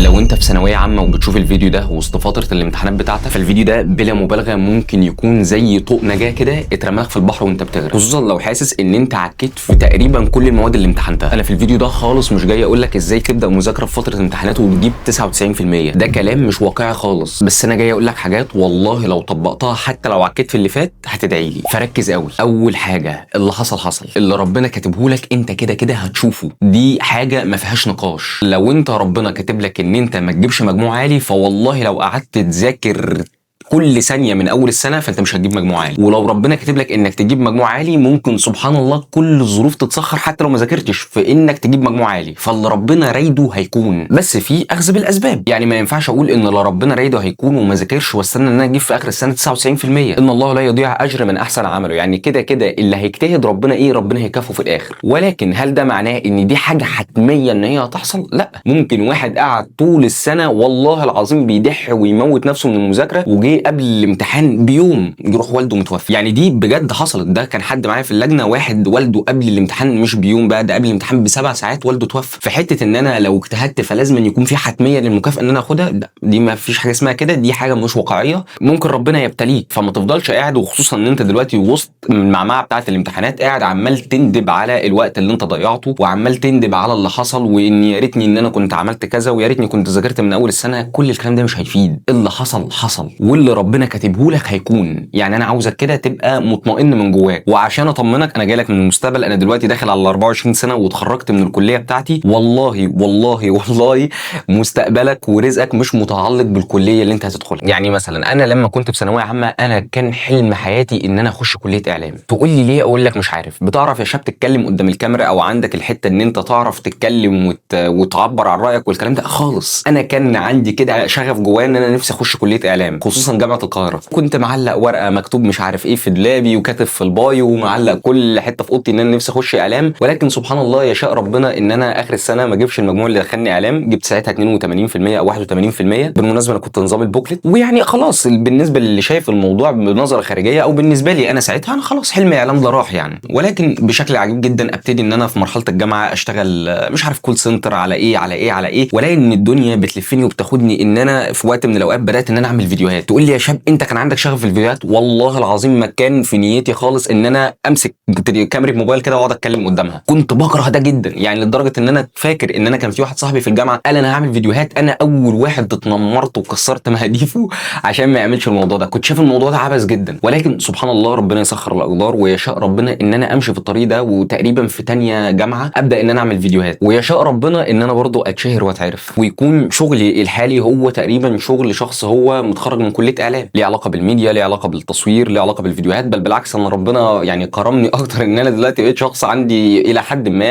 لو انت في ثانويه عامه وبتشوف الفيديو ده وسط فتره الامتحانات بتاعتك، فالفيديو ده بلا مبالغه ممكن يكون زي طوق نجاه كده اترماك في البحر وانت بتغرق، خصوصا لو حاسس ان انت عكيت في تقريبا كل المواد اللي امتحنتها. انا في الفيديو ده خالص مش جاي اقول لك ازاي تبدا مذاكره في فتره امتحانات وتجيب 99%، ده كلام مش واقعي خالص، بس انا جاي اقول لك حاجات والله لو طبقتها حتى لو عكيت في اللي فات هتدعي لي. فركز قوي. اول حاجه، اللي حصل اللي ربنا كاتبه لك انت كده كده هتشوفه، دي حاجه ما فيهاش نقاش. لو انت ربنا كاتب لك ان انت ما تجيبش مجموع عالي، فوالله لو قعدت تذاكر كل ثانيه من اول السنه فانت مش هتجيب مجموع عالي. ولو ربنا كاتب لك انك تجيب مجموع عالي، ممكن سبحان الله كل الظروف تتسخر حتى لو ما ذاكرتش في انك تجيب مجموع عالي. فاللي ربنا رايده هيكون، بس في اخذ بالاسباب. يعني ما ينفعش اقول ان اللي ربنا رايده هيكون وما ذاكرش واستنى ان انا اجيب في اخر السنه 99%. ان الله لا يضيع اجر من احسن عمله، يعني كده كده اللي هيجتهد ربنا ربنا هيكافئه في الاخر. ولكن هل ده معناه ان دي حاجه حتميه ان هي هتحصل؟ لا. ممكن واحد قعد طول السنه والله العظيم بيدح ويموت نفسه من المذاكره، وجي قبل الامتحان بيوم يروح والده متوفي. يعني دي بجد حصلت. ده كان حد معايا في اللجنه، واحد والده قبل الامتحان مش بيوم بقى، ده قبل الامتحان ب7 ساعات والده توفى. في حته ان انا لو اجتهدت فلازم أن يكون في حتميه للمكافاه ان انا اخدها، دي ما فيش حاجه اسمها كده، دي حاجه مش واقعيه. ممكن ربنا يبتليك، فما تفضلش قاعد، وخصوصا ان انت دلوقتي وسط المعمعه بتاعه الامتحانات قاعد عمال تندب على الوقت اللي انت ضيعته، وعمال تندب على اللي حصل، وان يا ريتني ان انا كنت عملت كذا، ويا ريتني كنت ذاكرت من اول السنه. كل الكلام ده مش هيفيد. اللي حصل واللي ربنا كاتبه لك هيكون. يعني انا عاوزك كده تبقى مطمئن من جواك. وعشان اطمنك، انا جاي لك من المستقبل. انا دلوقتي داخل على 24 سنه واتخرجت من الكليه بتاعتي. والله مستقبلك ورزقك مش متعلق بالكليه اللي انت هتدخلها. يعني مثلا انا لما كنت في ثانويه عامه، انا كان حلم حياتي ان انا اخش كليه اعلام. تقول لي ليه؟ اقول لك مش عارف. بتعرف يا شاب تتكلم قدام الكاميرا، او عندك الحته ان انت تعرف تتكلم وتعبر عن رايك والكلام ده خالص. انا كان عندي كده شغف جوايا ان انا نفسي اخش كليه اعلام، خصوصا جامعه القاهره. كنت معلق ورقه مكتوب مش عارف ايه في دلابي، وكاتب في البايو، ومعلق كل حته في اوضتي ان انا نفسي اخش اعلام. ولكن سبحان الله يشاء ربنا ان انا اخر السنه ما اجيبش المجموع اللي دخلني اعلام. جبت ساعتها 82% او 81%. بالمناسبه انا كنت نظام البوكلت، ويعني خلاص بالنسبه للي شايف الموضوع بنظره خارجيه، او بالنسبه لي انا ساعتها، انا خلاص حلم اعلام ده راح يعني. ولكن بشكل عجيب جدا ابتدي ان انا في مرحله الجامعه اشتغل مش عارف كول سنتر على ايه، والاقي ان الدنيا بتلفني وبتاخدني. ان انا في وقت من الاوقات بدات ان انا اعمل فيديوهات. تقول لي يا شاب انت كان عندك شغف في الفيديوهات؟ والله العظيم ما كان في نيتي خالص ان انا امسك كاميرا موبايل كده واقعد اتكلم قدامها. كنت بكره ده جدا، يعني لدرجه ان انا فاكر ان انا كان في واحد صاحبي في الجامعه قال انا هعمل فيديوهات. انا اول واحد اتنمرت وكسرت مهاديفه عشان ما يعملش الموضوع ده. كنت شايف الموضوع ده عبث جدا. ولكن سبحان الله ربنا يسخر الاقدار، ويشاء ربنا ان انا امشي في الطريق ده. وتقريبا في تانية جامعه ابدا ان انا اعمل فيديوهات، ويشاء ربنا ان انا برضو اتشهر واتعرف، ويكون شغلي الحالي هو تقريبا شغل شخص هو متخرج من كليه اعلام، ليه علاقه بالميديا، ليه علاقه بالتصوير، ليه علاقه بالفيديوهات. بل بالعكس، انا ربنا يعني كرمني اكتر ان انا دلوقتي بقيت شخص عندي الى حد ما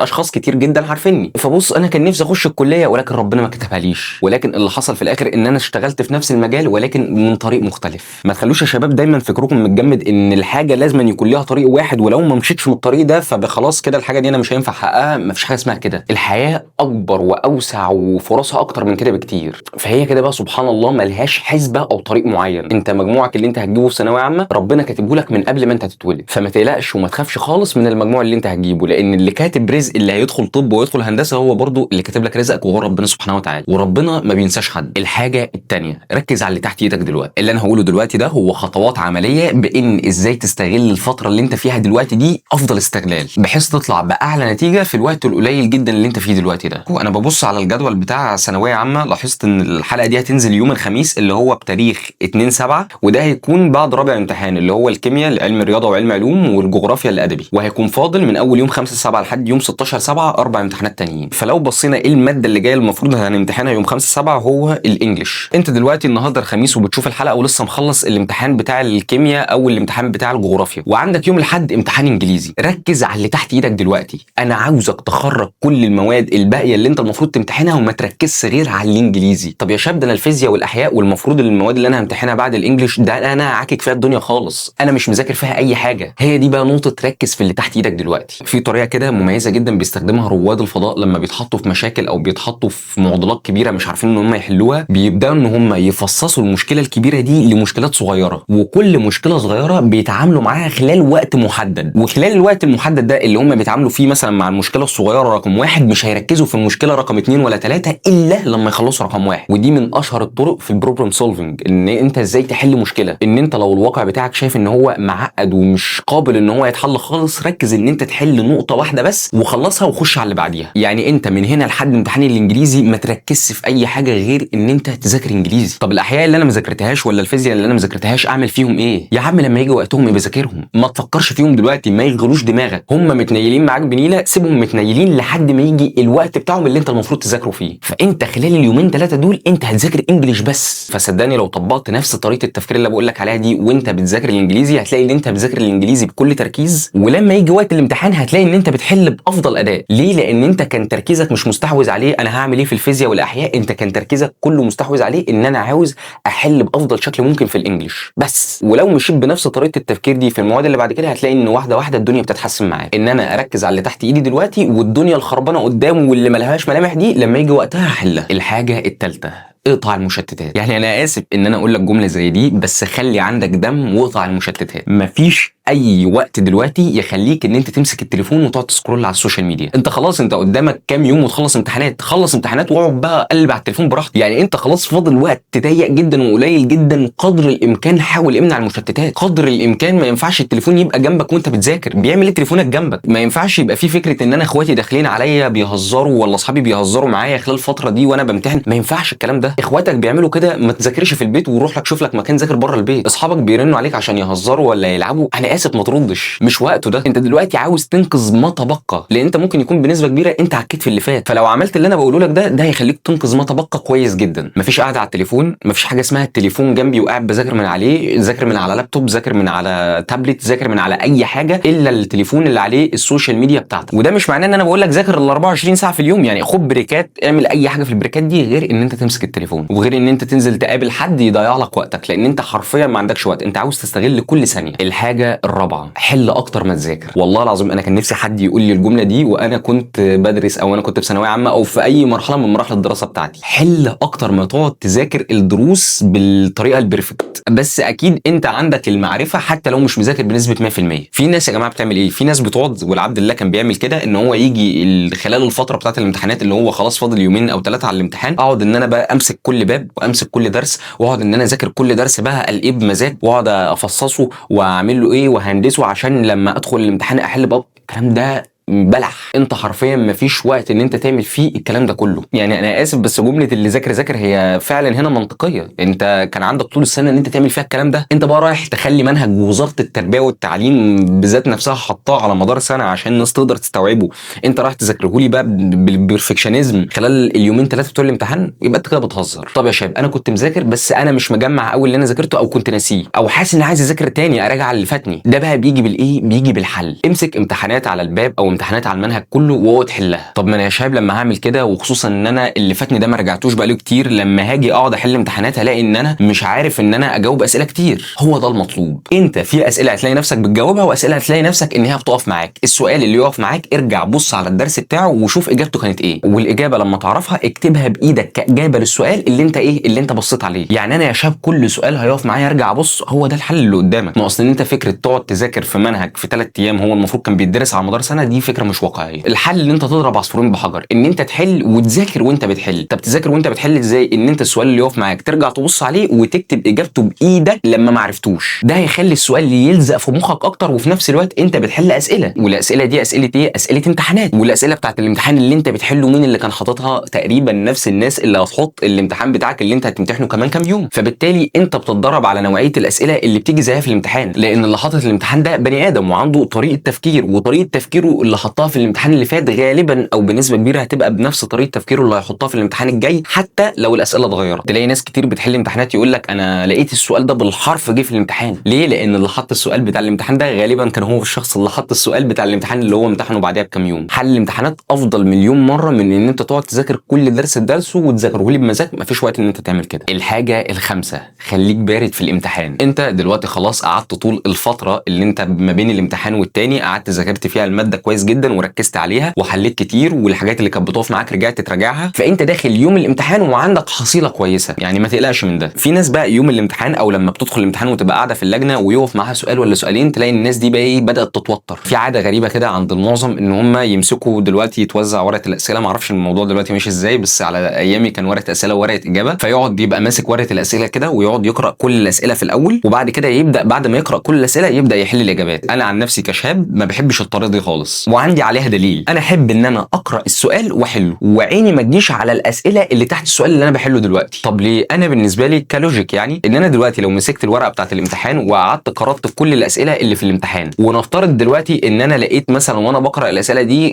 اشخاص كتير جدا عارفيني. فبص، انا كان نفسي اخش الكليه ولكن ربنا ما كتبها ليش. ولكن اللي حصل في الاخر ان انا اشتغلت في نفس المجال ولكن من طريق مختلف. ما تخلوش يا شباب دايما فكركم متجمد ان الحاجه لازم أن يكون ليها طريق واحد، ولو ما مشيتش من الطريق ده فخلاص كده الحاجه دي انا مش هينفع احققها. ما فيش حاجه اسمها كده. الحياه اكبر واوسع وفرصها اكتر من كده بكتير. فهي كده بقى سبحان الله ملهاش حسبه او طريق معين. انت مجموعك اللي انت هتجيبه في ثانويه عامه ربنا كاتبه لك من قبل ما انت تتولد، فما تقلقش وما تخافش خالص من المجموع اللي انت هتجيبه، لان اللي كاتب رزق اللي هيدخل طب ويدخل هندسه هو برضو اللي كاتب لك رزقك، وهو ربنا سبحانه وتعالى. وربنا ما بينساش حد. الحاجه الثانيه، ركز على اللي تحت ايدك دلوقتي. اللي انا هقوله دلوقتي ده هو خطوات عمليه بان ازاي تستغل الفتره اللي انت فيها دلوقتي دي افضل استغلال، بحيث تطلع باعلى نتيجه في الوقت القليل جدا اللي انت فيه دلوقتي ده. وانا ببص على الجدول بتاع ثانويه عامه، لاحظت ان الحلقه دي هتنزل يوم الخميس اللي هو بتاريخ 2/7، وده هيكون بعد رابع امتحان اللي هو الكيمياء، علم الرياضه وعلم علوم، والجغرافيا الادبي. وهيكون فاضل من اول يوم 5/7 لحد يوم 16/7 4 امتحانات تانيين. فلو بصينا ايه الماده اللي جايه المفروض هنمتحنها يوم 5/7 هو الانجليش. انت دلوقتي النهارده الخميس وبتشوف الحلقه ولسه مخلص الامتحان بتاع الكيمياء او الامتحان بتاع الجغرافيا، وعندك يوم الاحد امتحان انجليزي. ركز على اللي تحت ايدك دلوقتي. انا عاوزك تخرج كل المواد الباقيه اللي انت المفروض تمتحنها وما تركزش غير على الانجليزي. طب يا شاب ده انا الفيزياء والاحياء والمفروض المواد اللي انا همتحنها بعد الانجليش ده انا عاكك فيها الدنيا خالص، انا مش مذاكر فيها اي حاجه. هي دي بقى نقطه تركز في اللي تحت ايدك دلوقتي. في طريقه كده مميزه جدا بيستخدمها رواد الفضاء لما بيتحطوا في مشاكل او بيتحطوا في معضلات كبيره مش عارفين ان هم يحلوها، بيبداوا ان هم يفصصوا المشكله الكبيره دي لمشكلات صغيره، وكل مشكله صغيره بيتعاملوا معاها خلال وقت محدد، وخلال الوقت المحدد ده اللي هم بيتعاملوا فيه مثلا مع المشكله الصغيره رقم 1 مش هيركزوا في المشكله رقم 2 ولا 3 الا لما يخلصوا رقم 1. ودي من اشهر الطرق في البروبلم سولفنج، ان انت ازاي تحل مشكله. ان انت لو الواقع بتاعك شايف ان هو معقد ومش قابل ان هو يتحل خالص، ركز ان انت تحل نقطه واحده بس وخلصها وخش على اللي بعديها. يعني انت من هنا لحد امتحان الانجليزي ما تركزش في اي حاجه غير ان انت تذاكر انجليزي. طب الاحياء اللي انا ما ذاكرتهاش ولا الفيزياء اللي انا ما ذاكرتهاش اعمل فيهم ايه؟ يا عم لما يجي وقتهم يبقى ذاكرهم، ما تفكرش فيهم دلوقتي، ما يغلوش دماغك. هم متنيلين معاك بنيله، سيبهم متنيلين لحد ما يجي الوقت بتاعهم اللي انت المفروض تذاكره فيه. فانت خلال اليومين 3 دول انت هتذاكر انجليش بس. فصدقني لو طبقت نفس طريقه التفكير اللي بقول لك عليها دي وانت بتذاكر الانجليزي، هتلاقي ان انت بتذاكر الانجليزي بكل تركيز، ولما يجي وقت الامتحان هتلاقي ان انت بتحل بافضل اداء. ليه؟ لان انت كان تركيزك مش مستحوذ عليه انا هعمل ايه في الفيزياء والاحياء، انت كان تركيزك كله مستحوذ عليه ان انا عاوز احل بافضل شكل ممكن في الانجليش بس. ولو مشيت بنفس طريقه التفكير دي في المواد اللي بعد كده هتلاقي ان واحده واحده الدنيا بتتحسن معاك. ان انا اركز على اللي تحت ايدي دلوقتي، والدنيا الخربانه قدام واللي ملهاش ملامح دي لما يجي وقتها هحلها. الحاجه الثالثه اقطع المشتتات. يعني انا اسف ان انا اقول لك جمله زي دي، بس خلي عندك دم واقطع المشتتات. مفيش اي وقت دلوقتي يخليك ان انت تمسك التليفون وتقعد تسكرول على السوشيال ميديا. انت خلاص انت قدامك كام يوم وتخلص امتحانات، خلص امتحانات واقعد بقى قلب على التليفون براحتك. يعني انت خلاص فاضل وقت ضيق جدا وقليل جدا، قدر الامكان حاول امنع المشتتات. قدر الامكان ما ينفعش التليفون يبقى جنبك وانت بتذاكر. بيعمل ايه تليفونك جنبك؟ ما ينفعش يبقى في فكره ان انا اخواتي داخلين عليا بيهزروا ولا اصحابي بيهزروا معايا خلال الفتره دي وانا بمتحن. ما ينفعش الكلام ده. اخواتك بيعملوا كده ما تذاكرش في البيت وروح لك شوف لك مكان ذاكر بره البيت. اصحابك بيرنوا عليك عشان يهزروا ولا يلعبوا، انا اسف ما تردش، مش وقته ده. انت دلوقتي عاوز تنقذ ما تبقى، لان انت ممكن يكون بنسبه كبيره انت عكيت في اللي فات. فلو عملت اللي انا بقوله لك ده هيخليك تنقذ ما تبقى كويس جدا. مفيش قاعده على التليفون، مفيش حاجه اسمها التليفون جنبي وقاعد بذاكر من عليه. ذاكر من على لابتوب، ذاكر من على تابلت، ذاكر من على اي حاجه الا التليفون اللي عليه السوشيال ميديا بتاعتك. وده مش معناه ان انا بقول لك ذاكر ال 24 ساعه في اليوم، يعني خد بريكات، اعمل اي حاجه في البريكات دي غير ان انت تمسك التليفون، وغير ان انت تنزل تقابل حد يضيع لك وقتك، لان انت حرفيا ما عندكش وقت، انت عاوز تستغل كل ثانيه. الحاجه الرابعه حل اكتر ما تذاكر. والله العظيم انا كان نفسي حد يقول لي الجمله دي وانا كنت بدرس او انا كنت في ثانويه عامه او في اي مرحله من مراحل الدراسه بتاعتي. حل اكتر ما تقعد تذاكر الدروس بالطريقه البرفكت، بس اكيد انت عندك المعرفه حتى لو مش مذاكر بنسبه 100%. في ناس يا جماعه بتعمل ايه؟ في ناس بتقعد، والعبد لله كان بيعمل كده، ان هو يجي خلال الفتره بتاعه الامتحانات اللي هو خلاص فاضل يومين او 3 على الامتحان، اقعد ان انا بقى امسك كل باب وامسك كل درس واقعد ان انا اذاكر كل درس بقى الاقيه بمزاج، واقعد افصصه واعمل له ايه وهندسه عشان لما ادخل الامتحان احل بقى. الكلام ده بلح. انت حرفيا مفيش وقت ان انت تعمل فيه الكلام ده كله. يعني انا اسف بس جمله اللي ذاكر ذاكر هي فعلا هنا منطقيه. انت كان عندك طول السنه ان انت تعمل فيها الكلام ده، انت بقى رايح تخلي منهج وزاره التربيه والتعليم بذات نفسها حطاه على مدار سنه عشان الناس تقدر تستوعبه، انت رايح تذاكره لي بقى بالبرفكشنزم خلال اليومين 3 بتوع الامتحان؟ يبقى انت كده بتهزر. طب يا شباب انا كنت مذاكر بس انا مش مجمع قوي اللي انا ذاكرته او كنت ناسيه او حاسس ان عايز اذاكر تاني اراجع اللي فاتني، ده بقى بيجي بالايه؟ بيجي بالحل. امسك امتحانات على الباب او امتحانات على المنهج كله واقعد حلها. طب ما انا يا شباب لما هعمل كده، وخصوصا ان انا اللي فاتني ده ما رجعتوش بقاله كتير، لما هاجي اقعد احل امتحانات هلاقي ان انا مش عارف ان انا اجاوب اسئله كتير. هو ده المطلوب. انت في اسئله هتلاقي نفسك بتجاوبها واسئله هتلاقي نفسك ان هي بتقف معاك. السؤال اللي يقف معاك ارجع بص على الدرس بتاعه وشوف اجابته كانت ايه، والاجابه لما تعرفها اكتبها بايدك كاجابه للسؤال اللي انت ايه اللي انت بصيت عليه. يعني انا يا شباب كل سؤال هيقف معايا ارجع ابص هو ده الحل اللي قدامك. ما اصل ان انت فكره تقعد تذاكر في منهج في 3 ايام هو المفروض كان بيدرس على مدار سنه، دي فكره مش واقعيه. الحل ان انت تضرب عصفورين بحجر، ان انت تحل وتذاكر وانت بتحل. طب تذاكر وانت بتحل ازاي؟ ان انت السؤال اللي يقف معاك ترجع تبص عليه وتكتب اجابته بايدك لما ما عرفتوش. ده هيخلي السؤال يلزق في مخك اكتر، وفي نفس الوقت انت بتحل اسئله، والاسئله دي اسئله ايه؟ اسئله امتحانات. والاسئله بتاعت الامتحان اللي انت بتحله مين اللي كان حاططها؟ تقريبا نفس الناس اللي هتحط الامتحان بتاعك اللي انت هتمتحنه كمان كام يوم. فبالتالي انت بتتدرب على نوعيه الاسئله اللي بتيجي زيها في الامتحان، لان اللي حاطط الامتحان ده بني ادم وعنده طريقه تفكير، وطريقه تفكيره اللي حطها في الامتحان اللي فات غالبا او بنسبه كبيره هتبقى بنفس طريقه تفكيره اللي هيحطها في الامتحان الجاي، حتى لو الاسئله اتغيرت. تلاقي ناس كتير بتحل امتحانات يقول لك انا لقيت السؤال ده بالحرف جه في الامتحان. ليه؟ لان اللي حط السؤال بتاع الامتحان ده غالبا كان هو الشخص اللي حط السؤال بتاع الامتحان اللي هو امتحنه بعدها بكام يوم. حل الامتحانات افضل مليون مره من ان انت تقعد تذاكر كل درس بدرسه وتذاكره لي بمزاج، مفيش وقت ان انت تعمل كده. الحاجه الخامسه، خليك بارد في الامتحان. انت دلوقتي خلاص قعدت طول الفتره اللي انت ما بين الامتحان والتاني قعدت ذاكرت فيها الماده كويس جدا وركزت عليها وحليت كتير، والحاجات اللي كانت بتقف معاك رجعت تراجعها، فانت داخل يوم الامتحان وعندك حصيله كويسه، يعني ما تقلقش من ده. في ناس بقى يوم الامتحان او لما بتدخل الامتحان وتبقى قاعده في اللجنه ويقف معاها سؤال ولا سؤالين، تلاقي الناس دي بقى ايه، بدات تتوتر. في عاده غريبه كده عند المعظم ان هم يمسكوا دلوقتي يتوزع ورقه الاسئله، ما اعرفش الموضوع دلوقتي ماشي ازاي، بس على ايامي كان ورقه اسئله وورقه اجابه، فيقعد يبقى ماسك ورقه الاسئله كده ويقعد يقرا كل الاسئله في الاول، وبعد كده يبدا بعد ما يقرا كل الاسئله يبدا يحل الاجابات. انا عن نفسي كشاب ما بحبش الطريقه دي خالص، وعندي عليها دليل. انا احب ان انا اقرا السؤال واحله، وعيني ما تجيش على الاسئله اللي تحت السؤال اللي انا بحله دلوقتي. طب ليه؟ انا بالنسبه لي كلوجيك، يعني ان انا دلوقتي لو مسكت الورقه بتاعه الامتحان وقعدت قرات كل الاسئله اللي في الامتحان، ونفترض دلوقتي ان انا لقيت مثلا وانا بقرا الاسئله دي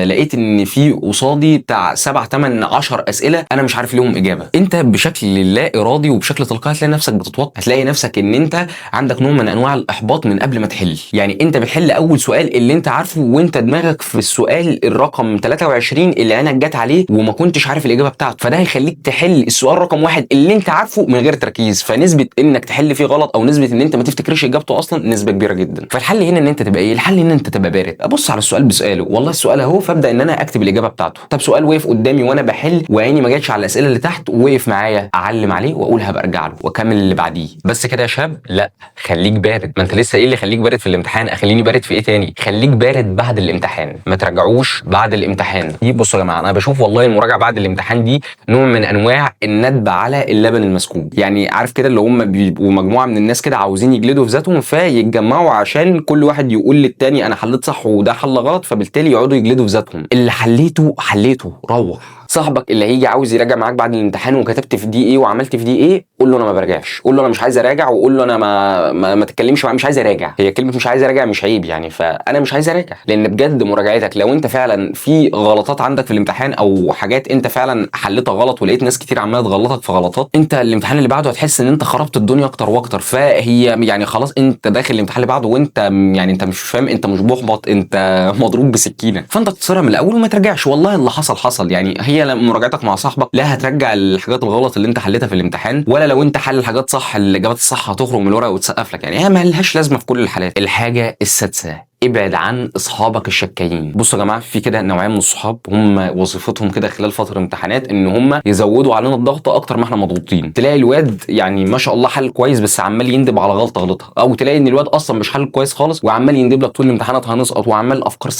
لقيت ان في قصادي بتاع 7 8 10 اسئله انا مش عارف لهم اجابه، انت بشكل لا ارادي وبشكل تلقائي هتلاقي نفسك بتتوتر، هتلاقي نفسك ان انت عندك نوع من انواع الاحباط من قبل ما تحل. يعني انت بتحل اول سؤال اللي انت عارفه وانت دماغك في السؤال الرقم 23 اللي عينك جت عليه وما كنتش عارف الاجابه بتاعته، فده هيخليك تحل السؤال رقم 1 اللي انت عارفه من غير تركيز، فنسبه انك تحل فيه غلط او نسبه ان انت ما تفتكرش اجابته اصلا نسبه كبيره جدا. فالحل هنا ان انت تبقى ايه؟ الحل ان انت تبقى بارد، ابص على السؤال بسؤاله، والله السؤال اهو، فابدا ان انا اكتب الاجابه بتاعته. طب سؤال وقف قدامي وانا بحل وعيني ما جاتش على الاسئله اللي تحت ووقف معايا، اعلم عليه واقول هبقى ارجع له واكمل اللي بعديه. بس كده يا شاب؟ لا، خليك بارد. ما انت لسه قايل لي خليك بارد في الامتحان، اخليني بارد في ايه تاني؟ خليك بارد بعد الامتحان، ما تراجعوش بعد الامتحان. دي بصوا يا جماعه، انا بشوف والله المراجعه بعد الامتحان دي نوع من انواع الندب على اللبن المسكوب. يعني عارف كده اللي هم بيبقوا مجموعه من الناس كده عاوزين يجلدوا في ذاتهم، فيتجمعوا عشان كل واحد يقول للتاني انا حليت صح وده حل غلط، فبالتالي يقعدوا يجلدوا في ذاتهم. اللي حليته روح. صاحبك اللي هيجي عاوز يراجع معاك بعد الامتحان وكتبت في دي ايه وعملت في دي ايه، قول له انا ما براجعش، قول له انا مش عايز اراجع، وقول له انا ما تتكلمش معايا، مش عايز اراجع. هي كلمه مش عايز اراجع مش عيب يعني، فانا مش عايز اراجع، لان بجد مراجعتك لو انت فعلا في غلطات عندك في الامتحان او حاجات انت فعلا حلتها غلط ولقيت ناس كتير عماله تغلطك في غلطات، انت الامتحان اللي بعده هتحس ان انت خربت الدنيا اكتر واكتر. فهي يعني خلاص انت داخل الامتحان اللي بعده وانت يعني انت مش فاهم، انت مش محبط، انت مضروب بسكينه، فانت تتصرم من الاول وما ترجعش. والله اللي حصل يعني، هي مراجعتك مع صاحبك لا هترجع الحاجات الغلط اللي انت حلتها في الامتحان، ولا لو انت حل الحاجات صح الاجابات الصح هتخرج من الورقه وتسقف لك، يعني هي ما لهاش لازمه في كل الحالات. الحاجه السادسه، ابعد عن اصحابك الشكايين. بصوا يا جماعه، في كده نوعيه من الصحاب هم وظيفتهم كده خلال فتره الامتحانات ان هم يزودوا علينا الضغط اكتر ما احنا مضغوطين. تلاقي الواد يعني ما شاء الله حل كويس بس عمال يندب على غلطه غلطها، او تلاقي ان الواد اصلا مش حل كويس خالص وعمال يندب لك طول الامتحانات هنسقط، وعمال افكار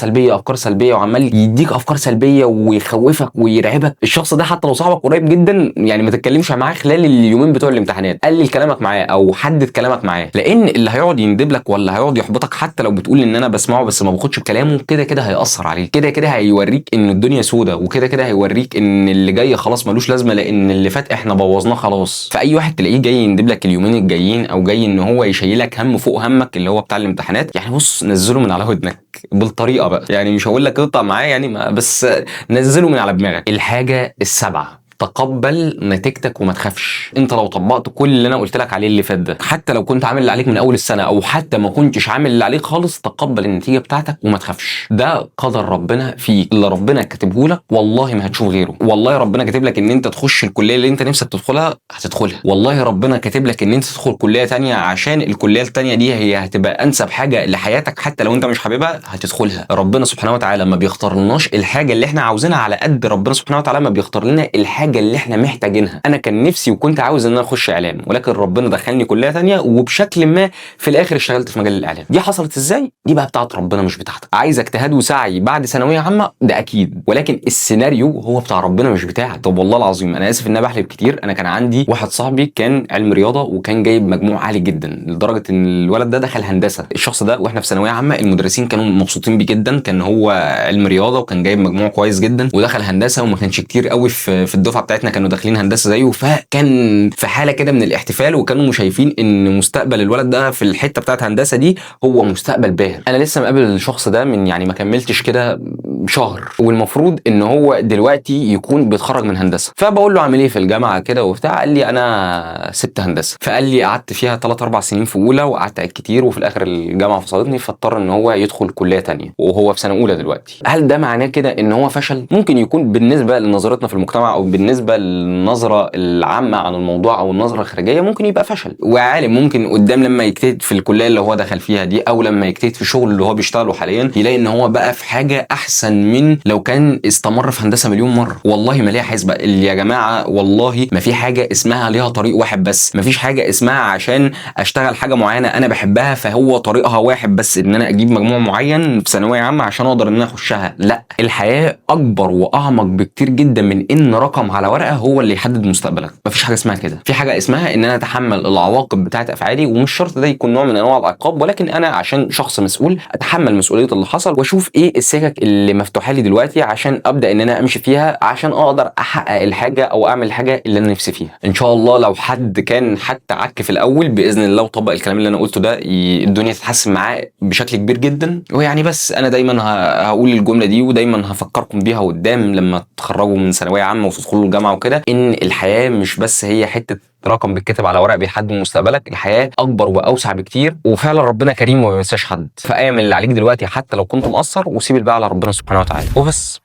سلبيه وعمال يديك افكار سلبيه ويخوفك ويرعبك. الشخص ده حتى لو صاحبك قريب جدا يعني ما تتكلمش معاه خلال اليومين بتوع الامتحانات، قلل كلامك معاه او حدد كلامك معاه، لان اللي هيقعد يندب لك ولا هيقعد يحبطك حتى لو بتقول ان انا بسمعه بس ما باخدش بكلامه، كده كده هيأثر عليك، كده كده هيوريك ان الدنيا سودة، وكده كده هيوريك ان اللي جاي خلاص ملوش لازمه، لان اللي فات احنا بوظناه خلاص. فاي واحد تلاقيه جاي يندب لك اليومين الجايين او جاي ان هو يشيلك هم فوق همك اللي هو بتاع الامتحانات، يعني بص نزله من على ودنك بالطريقه بقى، يعني مش هقول لك اقطع معاه يعني بس نزله من على دماغك. الحاجه السابعه، تقبل نتيجتك وما تخافش. انت لو طبقت كل اللي انا قلت لك عليه اللي فات ده، حتى لو كنت عامل اللي عليك من اول السنه او حتى ما كنتش عامل اللي عليك خالص، تقبل النتيجه بتاعتك وما تخافش. ده قدر ربنا فيك، اللي ربنا كاتبه لك والله ما هتشوف غيره. والله ربنا كاتب لك ان انت تخش الكليه اللي انت نفسك تدخلها هتدخلها، والله ربنا كاتب لك ان انت تدخل كليه تانية عشان الكليه التانية دي هي هتبقى انسب حاجه لحياتك، حتى لو انت مش حاببها هتدخلها. ربنا سبحانه وتعالى ما بيختارلناش الحاجه اللي احنا عاوزينها على قد ربنا سبحانه وتعالى ما بيختار لنا الحاجه اللي احنا محتاجينها. انا كان نفسي وكنت عاوز ان انا اخش اعلام، ولكن ربنا دخلني كليه ثانيه وبشكل ما في الاخر اشتغلت في مجال الاعلام. دي حصلت ازاي؟ دي بقى بتاعت ربنا مش بتاعتك. عايز اجتهاد وسعي بعد ثانويه عامه ده اكيد، ولكن السيناريو هو بتاع ربنا مش بتاعك. طب والله العظيم انا اسف ان انا بحلف كتير، انا كان عندي واحد صاحبي كان علم رياضه وكان جايب مجموع عالي جدا لدرجه ان الولد ده دخل هندسه. الشخص ده واحنا في ثانويه عامه المدرسين كانوا مبسوطين بيه جدا، كان هو علم رياضه وكان جايب مجموع كويس جدا ودخل هندسه، وما كانش كتير قوي في الدفعه الدفعه بتاعتنا كانوا داخلين هندسه زيه، فكان في حاله كده من الاحتفال، وكانوا شايفين ان مستقبل الولد ده في الحته بتاعت هندسه دي هو مستقبل باهر. انا لسه مقابل الشخص ده من يعني ما كملتش كده شهر، والمفروض ان هو دلوقتي يكون بيتخرج من هندسه. فبقول له عامل ايه في الجامعه كده وبتاع، قال لي انا سبت هندسه. فقال لي قعدت فيها 3 4 سنين في اولى، وقعدت كتير، وفي الاخر الجامعه فصلتني، فاضطر ان هو يدخل كليه تانية وهو في سنه اولى دلوقتي. هل ده معناه كده ان هو فشل؟ ممكن يكون بالنسبه لنظرتنا في المجتمع، او بالنسبه للنظره العامه عن الموضوع، او النظره الخارجيه، ممكن يبقى فشل. وعالم ممكن قدام لما يجتهد في الكليه اللي هو دخل فيها دي، او لما يجتهد في الشغل اللي هو بيشتغله حاليا، يلاقي ان هو بقى في حاجه احسن من لو كان استمر في هندسه مليون مره. والله ما ليها حسبه يا جماعه، والله ما في حاجه اسمها ليها طريق واحد بس. ما فيش حاجه اسمها عشان اشتغل حاجه معينه انا بحبها فهو طريقها واحد بس، ان انا اجيب مجموع معين في ثانويه عامه عشان اقدر ان انا اخشها. لا، الحياه اكبر واعمق بكتير جدا من ان رقم على ورقه هو اللي يحدد مستقبلك. ما فيش حاجه اسمها كده. في حاجه اسمها ان انا اتحمل العواقب بتاعت افعالي، ومش شرط ده يكون نوع من انواع العقاب، ولكن انا عشان شخص مسؤول اتحمل مسؤوليه اللي حصل، واشوف ايه السكك اللي مفتوحه لي دلوقتي عشان ابدا ان انا امشي فيها، عشان اقدر احقق الحاجه او اعمل الحاجه اللي انا نفسي فيها. ان شاء الله لو حد كان حتى عك في الاول، باذن الله وطبق الكلام اللي انا قلته ده، الدنيا تتحسن معاه بشكل كبير جدا. ويعني بس انا دايما هقول الجمله دي، ودايما هفكركم بيها قدام لما تتخرجوا من ثانويه عامه وتدخلوا الجامعه وكده، ان الحياه مش بس هي حته رقم بيتكتب على ورق بيحدد مستقبلك. الحياه اكبر واوسع بكتير، وفعلا ربنا كريم وما بينساش حد. فاعمل اللي عليك دلوقتي حتى لو كنت مقصر، وسيب الباقي على ربنا سبحانه وتعالى. وبس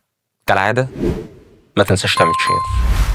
كالعاده ما تنساش تعمل شير.